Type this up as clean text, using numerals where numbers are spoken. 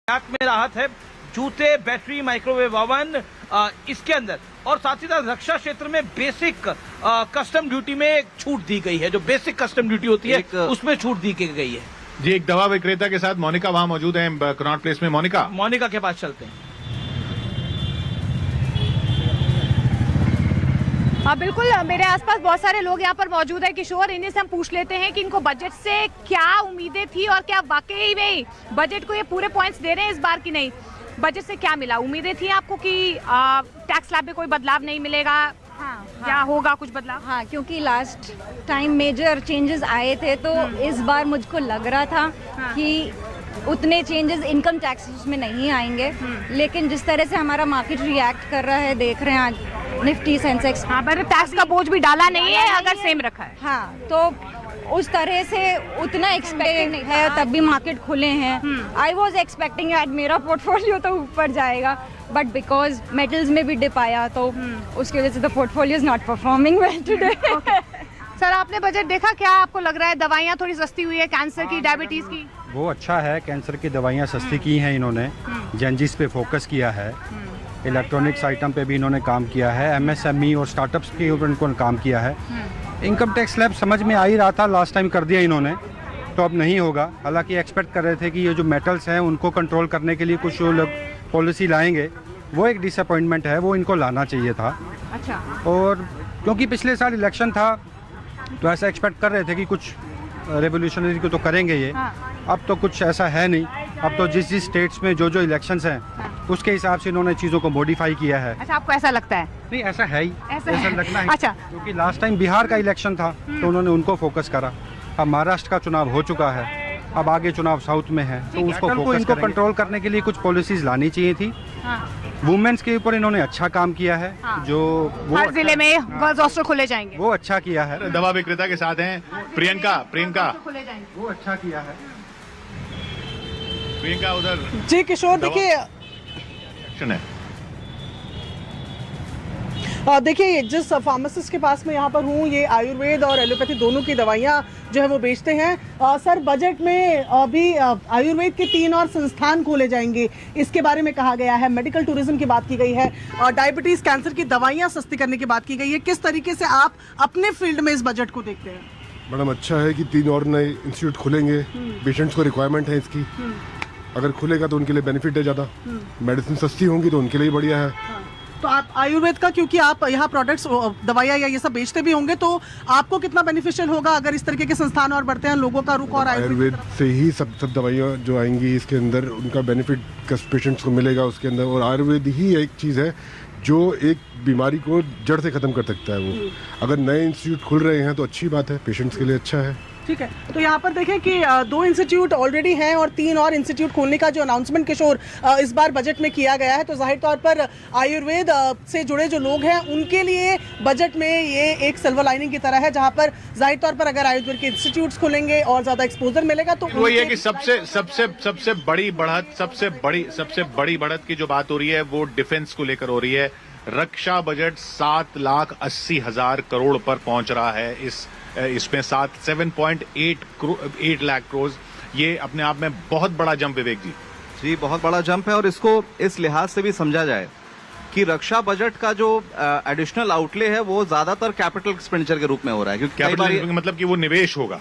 में राहत है, जूते, बैटरी, माइक्रोवेव ओवन इसके अंदर, और साथ ही साथ रक्षा क्षेत्र में बेसिक कस्टम ड्यूटी में एक छूट दी गई है। जो बेसिक कस्टम ड्यूटी होती है उसमें छूट दी गई है। जी, एक दवा विक्रेता के साथ मोनिका वहां मौजूद है कनॉट प्लेस में। मोनिका के पास चलते हैं। हाँ बिल्कुल, मेरे आसपास बहुत सारे लोग यहाँ पर मौजूद है किशोर। इन्हीं से हम पूछ लेते हैं कि इनको बजट से क्या उम्मीदें थी और क्या वाकई में बजट को ये पूरे पॉइंट्स दे रहे हैं इस बार की नहीं। बजट से क्या मिला? उम्मीदें थी आपको कि टैक्स स्लैब में कोई बदलाव नहीं मिलेगा? या होगा कुछ बदलाव? हाँ, क्योंकि लास्ट टाइम मेजर चेंजेस आए थे तो इस बार मुझको लग रहा था कि उतने चेंजेस इनकम टैक्सेस में नहीं आएंगे, लेकिन जिस तरह से हमारा मार्केट रिएक्ट कर रहा है, देख रहे हैं आज निफ्टी सेंसेक्स। हाँ, पर टैक्स का बोझ भी डाला नहीं है, अगर सेम रखा है। हाँ, तो उस तरह से उतना एक्सपेक्टेड नहीं है, तब भी मार्केट खुले हैं। आई वॉज एक्सपेक्टिंग एट मेरा पोर्टफोलियो तो ऊपर जाएगा, बट बिकॉज मेटल्स में भी डिप आया तो उसकी वजह से the portfolio is not performing well today. Sir, आपने बजट देखा, क्या आपको लग रहा है? दवाइयाँ थोड़ी सस्ती हुई है, कैंसर की, डायबिटीज की? वो अच्छा है, कैंसर की दवाइयाँ सस्ती की हैं इन्होंने, जेंजिस पे फोकस किया है, इलेक्ट्रॉनिक्स आइटम पे भी इन्होंने काम किया है, एमएसएमई और स्टार्टअप्स के ऊपर इनको काम किया है। इनकम टैक्स स्लैब समझ में आ ही रहा था, लास्ट टाइम कर दिया इन्होंने, तो अब नहीं होगा। हालांकि एक्सपेक्ट कर रहे थे कि ये जो मेटल्स हैं उनको कंट्रोल करने के लिए कुछ लोग पॉलिसी लाएंगे, वो एक डिसअपॉइंटमेंट है, वो इनको लाना चाहिए था। अच्छा। और क्योंकि पिछले साल इलेक्शन था तो ऐसा एक्सपेक्ट कर रहे थे कि कुछ रेवोल्यूशनरी को तो करेंगे ये। अब तो कुछ ऐसा है नहीं। अब तो जिस स्टेट्स में जो इलेक्शंस हैं उसके हिसाब से इन्होंने चीज़ों को मॉडिफाई किया है। अच्छा, आपको ऐसा लगता है? नहीं, ऐसा है ही, ऐसा लगना है। अच्छा, क्योंकि लास्ट टाइम बिहार का इलेक्शन था तो उन्होंने उनको फोकस करा। अब महाराष्ट्र का चुनाव हो चुका है, अब आगे चुनाव साउथ में है, तो उसको इनको कंट्रोल करने के लिए कुछ पॉलिसीज लानी चाहिए थी। वुमेन्स के ऊपर इन्होंने अच्छा काम किया है। जो वो हर जिले में गर्ल्स हॉस्टल खुले जाएंगे, वो अच्छा किया है। दवा विक्रेता के साथ हैं प्रियंका। वो अच्छा किया है प्रियंका उधर। जी किशोर, देखिए देखिए जिस फार्मासिस्ट के पास मैं यहाँ पर हूँ, ये आयुर्वेद और एलोपैथी दोनों की दवाइयाँ जो है वो बेचते हैं। सर, बजट में अभी आयुर्वेद के 3 और संस्थान खोले जाएंगे, इसके बारे में कहा गया है। मेडिकल टूरिज्म की बात की गई है और डायबिटीज, कैंसर की दवाइयाँ सस्ती करने की बात की गई है। किस तरीके से आप अपने फील्ड में इस बजट को देखते हैं? मैडम, अच्छा है कि 3 और नए इंस्टीट्यूट खुलेंगे। पेशेंट्स को रिक्वायरमेंट है इसकी, अगर खुलेगा तो उनके लिए बेनिफिट है ज़्यादा। मेडिसिन सस्ती होंगी तो उनके लिए बढ़िया है। तो आप आयुर्वेद का, क्योंकि आप यहाँ प्रोडक्ट्स, दवाइयाँ या ये सब बेचते भी होंगे, तो आपको कितना बेनिफिशियल होगा अगर इस तरीके के संस्थान और बढ़ते हैं, लोगों का रुख और आयुर्वेद से ही सब दवाइयाँ जो आएंगी इसके अंदर, उनका बेनिफिट पेशेंट्स को मिलेगा उसके अंदर। और आयुर्वेद ही एक चीज़ है जो एक बीमारी को जड़ से ख़त्म कर सकता है। वो अगर नए इंस्टीट्यूट खुल रहे हैं तो अच्छी बात है, पेशेंट्स के लिए अच्छा है। ठीक है, तो यहाँ पर देखें कि 2 इंस्टीट्यूट ऑलरेडी हैं और 3 और इंस्टीट्यूट खोलने का जो अनाउंसमेंट किशोर इस बार बजट में किया गया है, तो जाहिर तौर पर आयुर्वेद से जुड़े जो लोग हैं उनके लिए बजट में ये एक सिल्वर लाइनिंग की तरह है, जहाँ पर जाहिर तौर पर अगर आयुर्वेद के इंस्टीट्यूट्स खुलेंगे और ज़्यादा एक्सपोजर मिलेगा तो वो ये कि सबसे बड़ी बढ़त, सबसे बड़ी बढ़त की जो बात हो रही है वो डिफेंस को लेकर हो रही है। रक्षा बजट 7,80,000 करोड़ पर पहुंच रहा है। इसमें 7.8 लाख करोड़, ये अपने आप में बहुत बड़ा जंप। विवेक जी, बहुत बड़ा जंप है, और इसको इस लिहाज से भी समझा जाए कि रक्षा बजट का जो एडिशनल आउटले है वो ज्यादातर कैपिटल एक्सपेंडिचर के रूप में हो रहा है, क्योंकि कैपिटल मतलब कि वो निवेश होगा।